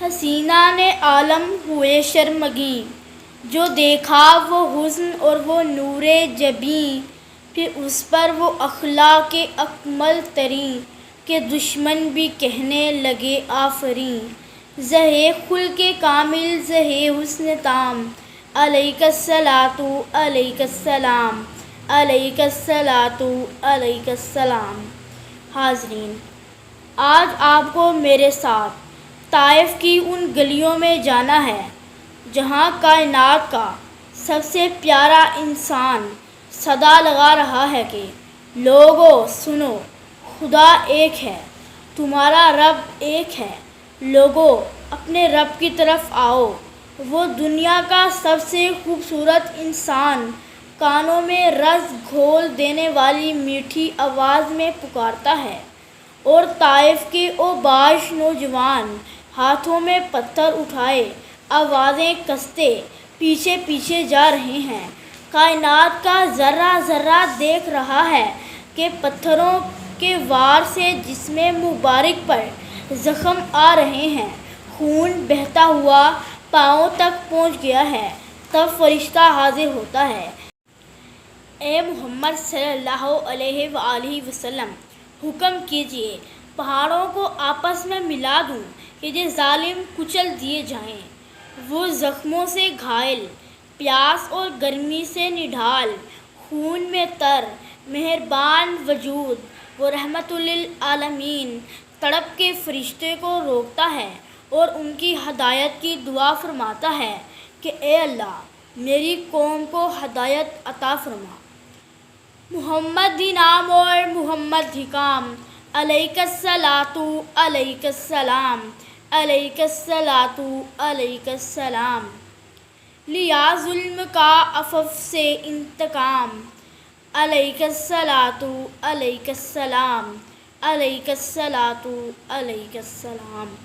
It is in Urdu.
حسینہ نے عالم ہوئے شرمگیں، جو دیکھا وہ حسن اور وہ نور جبیں، پھر اس پر وہ اخلاق اکمل تریں، کہ دشمن بھی کہنے لگے آفریں۔ زہِ خلق کامل زہِ حسن تام، علیک الصلاۃ علیک السلام، علیک الصلاۃ علیک السلام۔ حاضرین، آج آپ کو میرے ساتھ طائف کی ان گلیوں میں جانا ہے جہاں کائنات کا سب سے پیارا انسان صدا لگا رہا ہے کہ لوگو سنو، خدا ایک ہے، تمہارا رب ایک ہے، لوگو اپنے رب کی طرف آؤ۔ وہ دنیا کا سب سے خوبصورت انسان کانوں میں رس گھول دینے والی میٹھی آواز میں پکارتا ہے، اور طائف کے اوباش نوجوان ہاتھوں میں پتھر اٹھائے آوازیں کستے پیچھے پیچھے جا رہے ہیں۔ کائنات کا ذرہ ذرہ دیکھ رہا ہے کہ پتھروں کے وار سے جسم مبارک پر زخم آ رہے ہیں، خون بہتا ہوا پاؤں تک پہنچ گیا ہے۔ تب فرشتہ حاضر ہوتا ہے۔ اے محمد صلی اللہ علیہ وآلہ وسلم، حکم کیجئے پہاڑوں کو آپس میں ملا دوں کہ یہ ظالم کچل دیے جائیں۔ وہ زخموں سے گھائل، پیاس اور گرمی سے نڈھال، خون میں تر، مہربان وجود، وہ رحمت للعالمین تڑپ کے فرشتے کو روکتا ہے اور ان کی ہدایت کی دعا فرماتا ہے کہ اے اللہ، میری قوم کو ہدایت عطا فرما۔ محمد ہی نام اور محمد ہی کام، علیک الصلاۃ علیک السلام، علیک الصلاۃ علیک السلام۔ لیا ظلم کا عفو سے انتقام، علیک الصلاۃ علیک السلام، علیک الصلاۃ علیک السلام۔